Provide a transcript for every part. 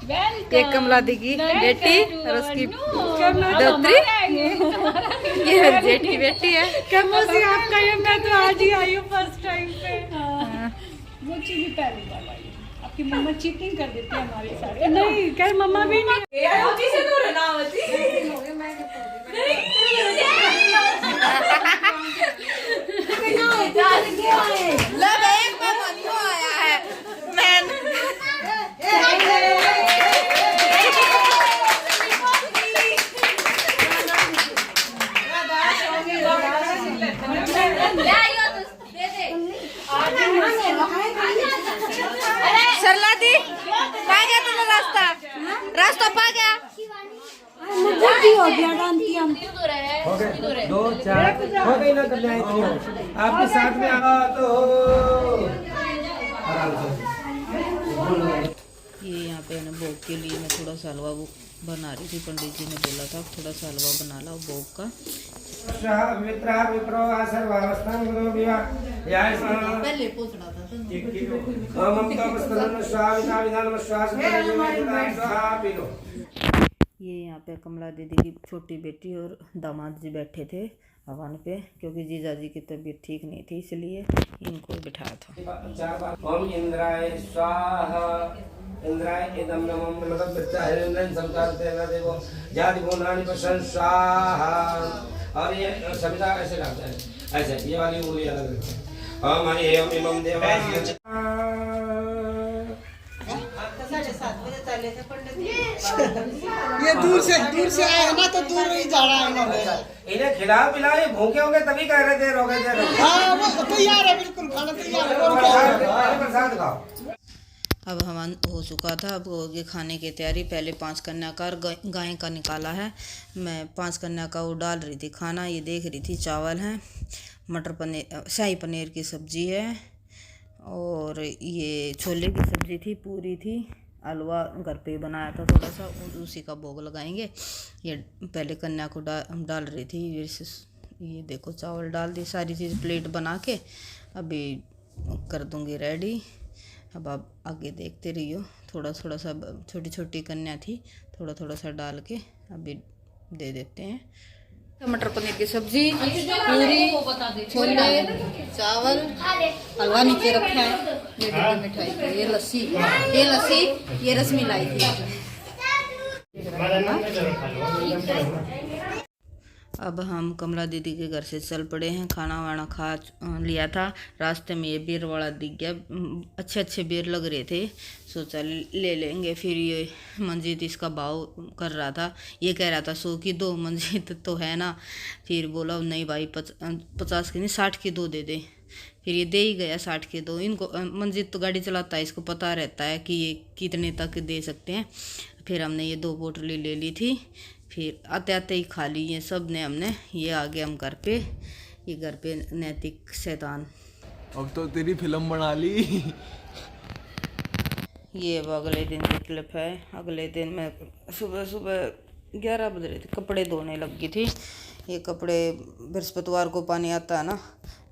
ये कमला दी की बेटी और उसकी दोत्री, ये मेरी जेठ की बेटी है। मौसी आपका ये, मैं तो आज ही आई हूँ फर्स्ट टाइम पे। वो चीज़ पहली बार आई है। आपकी मम्मा चीटिंग कर देती है हमारे साथ। नहीं कह मम्मा भी नहीं। सरला दी पा गया तुम्हें रास्ता, रास्ता पा गया। हो गया डांती हम। हो गए 2 4 हो गई ना, कर आपके साथ में आगा तो ये यहाँ पे है ना भोग के लिए मैं थोड़ा सा हलवा बना रही थी। पंडित जी ने बोला था थोड़ा सा हलवा बना लो भोग का। पहले पूछना था ये यहाँ पे कमला दीदी की छोटी बेटी और दामाद जी बैठे थे हवन पे, क्योंकि जीजा जी की तबीयत ठीक नहीं थी इसलिए इनको बिठाया था। ओम इंद्राय स्वाहा, इंद्राय इदं नमः मतलब बच्चा है इंद्रन संकार तेरा देवो जाति गुणानि पशन स्वाहा। और ये सविता ऐसे करते हैं, ऐसे ये वाली उंगली अलग रखते हैं। ओम हरि ओम इमं देवाय ये दूर से आए है ना, तो दूर ही जा रहा है इन्होंने। इन्हें खिलाओ पिलाओ, ये भूखे होंगे तभी कह रहे थे रोके थे। हाँ वो तैयार है, बिल्कुल खाना तैयार है। और क्या प्रसाद खाओ। अब हवन हो चुका था, अब होगी खाने की तैयारी। पहले 5 कन्या का और गाय का निकाला है। मैं 5 कन्या का वो डाल रही थी खाना। ये देख रही थी चावल है, मटर पनीर, शाही पनीर की सब्जी है, और ये छोले की सब्जी थी, पूरी थी, हलवा घर पे बनाया था थोड़ा सा, उसी का भोग लगाएंगे। ये पहले कन्या को डाल रही थी। ये देखो चावल डाल दी, सारी चीज़ प्लेट बना के अभी कर दूंगी रेडी। अब आप आगे देखते रहियो। थोड़ा थोड़ा सा छोटी छोटी कन्या थी, थोड़ा थोड़ा सा डाल के अभी दे देते हैं। मटर पनीर की सब्जी, पूरी, छोले, चावल, हलवा नीचे रखा है, ये डब्बे मिठाई की, ये लस्सी, ये रसमलाई थी। अब हम कमला दीदी के घर से चल पड़े हैं। खाना वाना खा लिया था। रास्ते में ये बेर वाला दिख गया, अच्छे अच्छे बेर लग रहे थे, सोचा ले लेंगे। फिर ये मंजीत इसका भाव कर रहा था, ये कह रहा था 100 की 2, मंजीत तो है ना। फिर बोला नहीं भाई 50 की नहीं 60 की 2 दे दे। फिर ये दे ही गया 60 के 2। इनको मंजीत तो गाड़ी चलाता है, इसको पता रहता है कि ये कितने तक दे सकते हैं। फिर हमने ये 2 बोतलें ले ली थी। फिर आते आते ही खा ली ये सब ने हमने। ये आ गए हम घर पे। ये घर पे नैतिक शैतान। अब तो तेरी फिल्म बना ली। ये अब अगले दिन की क्लिप है। अगले दिन मैं सुबह 11 बज रहे थे, कपड़े धोने लगी थी। ये कपड़े बृहस्पतिवार को पानी आता है ना,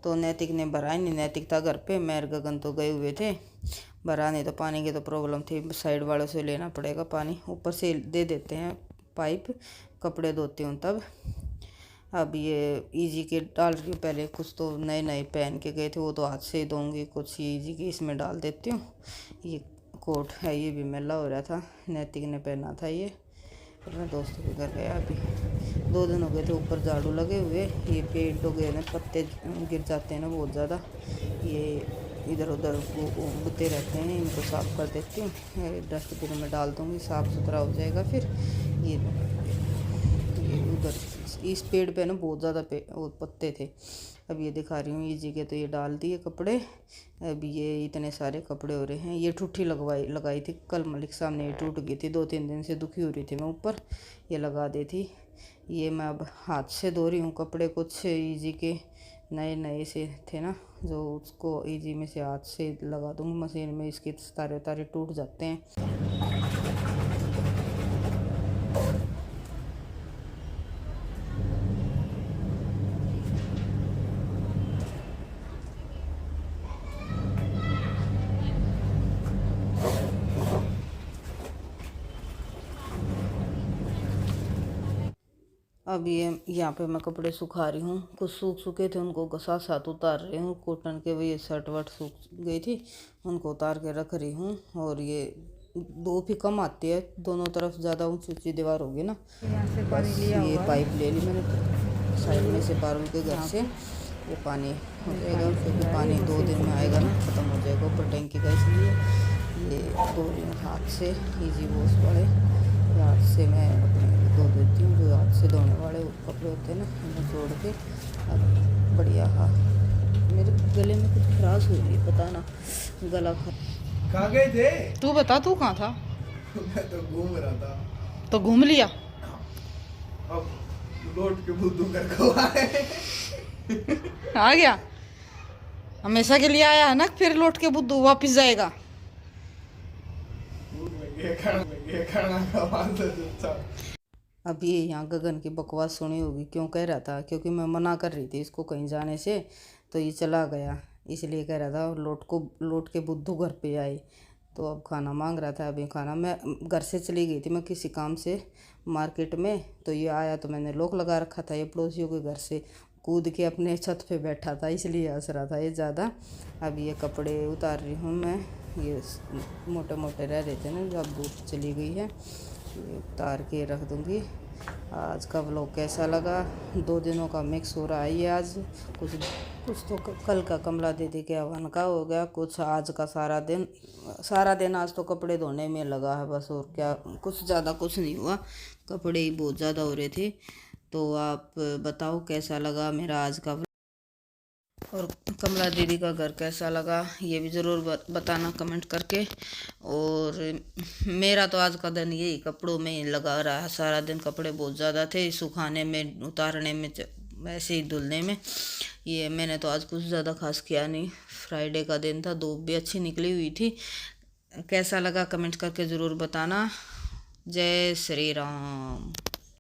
तो नैतिक ने भरा नहीं। नैतिक था घर पे, मैं गगन तो गए हुए थे, भरा नहीं। तो पानी की तो प्रॉब्लम थी, साइड वालों से लेना पड़ेगा पानी, ऊपर से दे देते हैं पाइप, कपड़े धोती हूँ तब। अब ये इजी के डाल रही हूँ। पहले कुछ तो नए नए पहन के गए थे, वो तो हाथ से ही धोऊंगी। कुछ इजी के इसमें डाल देती हूँ। ये कोट है, ये भी मैला हो रहा था, नैतिक ने पहना था ये। और मैं दोस्तों के घर गया, अभी 2 दिन हो गए थे ऊपर झाड़ू लगे हुए। ये पेड़ हो गए ना, पत्ते गिर जाते हैं ना बहुत ज़्यादा, ये इधर उधर उगते रहते हैं, इनको साफ़ कर देती हूँ। डस्टबिन में डाल दूँगी, साफ़ सुथरा हो जाएगा। फिर ये उधर इस पेड़ पे ना बहुत ज़्यादा पत्ते थे। अब ये दिखा रही हूँ इजी के, तो ये डाल दिए कपड़े। अब ये इतने सारे कपड़े हो रहे हैं। ये ठुट्ठी लगाई थी कल, मलिक सामने ये टूट गई थी। 2-3 दिन से दुखी हो रही थी मैं ऊपर, ये लगा दी थी। ये मैं अब हाथ से धो रही हूँ कपड़े। कुछ इजी के नए से थे ना, जो उसको इजी में से हाथ से लगा दूँगी मशीन में। इसके तारे टूट जाते हैं। अब ये यहाँ पे मैं कपड़े सुखा रही हूँ। कुछ सूख सूखे थे, उनको साथ साथ उतार रही हूँ। कॉटन के वही शर्ट वर्ट सूख गई थी, उनको उतार के रख रही हूँ। और ये धूप ही कम आती है, दोनों तरफ ज़्यादा ऊंची ऊंची दीवार होगी ना। यहाँ से पानी लिया, ये पाइप ले ली मैंने साइड में से पारुल के घर से। ये पानी हो जाएगा, क्योंकि पानी 2 दिन में आएगा ना, ख़त्म हो जाएगा ऊपर टैंकी का, इसलिए ये धो रही हूँ हाथ से। इजी वॉश वाले हाथ से मैं अपने धो देती हूँ, जो हाथ से धोने वाले कपड़े होते हैं ना, उन्हें जोड़ के। अब बढ़िया। हाँ, मेरे गले में कुछ खराश हो रही है, पता ना गला कहाँ गए थे? तू बता, तू कहाँ था? मैं तो घूम रहा था। तो घूम लिया। अब लौट के बुद्धू घर को आए। आ गया, हमेशा के लिए आया है ना, फिर लौट के बुद्धू वापिस जाएगा। अभी यहाँ गगन की बकवास सुनी होगी, क्यों कह रहा था, क्योंकि मैं मना कर रही थी इसको कहीं जाने से, तो ये चला गया, इसलिए कह रहा था लौट के बुद्धू घर पे आए। तो अब खाना मांग रहा था। अभी खाना, मैं घर से चली गई थी मैं किसी काम से मार्केट में, तो ये आया तो मैंने लॉक लगा रखा था। ये पड़ोसियों के घर से कूद के अपने छत पे बैठा था, इसलिए हंस रहा था ये ज़्यादा। अब ये कपड़े उतार रही हूँ मैं, ये मोटे मोटे रह रहे थे ना, जो अब धूप चली गई है, ये उतार के रख दूँगी। आज का व्लॉग कैसा लगा? 2 दिनों का मिक्स हो रहा है ये। आज कुछ तो कल का कमला दीदी के हवन का हो गया, कुछ आज का सारा दिन आज तो कपड़े धोने में लगा है बस, और क्या, कुछ ज़्यादा कुछ नहीं हुआ। कपड़े ही बहुत ज़्यादा हो रहे थे। तो आप बताओ कैसा लगा मेरा आज का, और कमला दीदी का घर कैसा लगा, ये भी ज़रूर बताना कमेंट करके। और मेरा तो आज का दिन यही कपड़ों में ही लगा रहा है सारा दिन। कपड़े बहुत ज़्यादा थे, सुखाने में, उतारने में, वैसे ही धुलने में। ये मैंने तो आज कुछ ज़्यादा खास किया नहीं। फ्राइडे का दिन था, धूप भी अच्छी निकली हुई थी। कैसा लगा कमेंट करके ज़रूर बताना। जय श्री राम।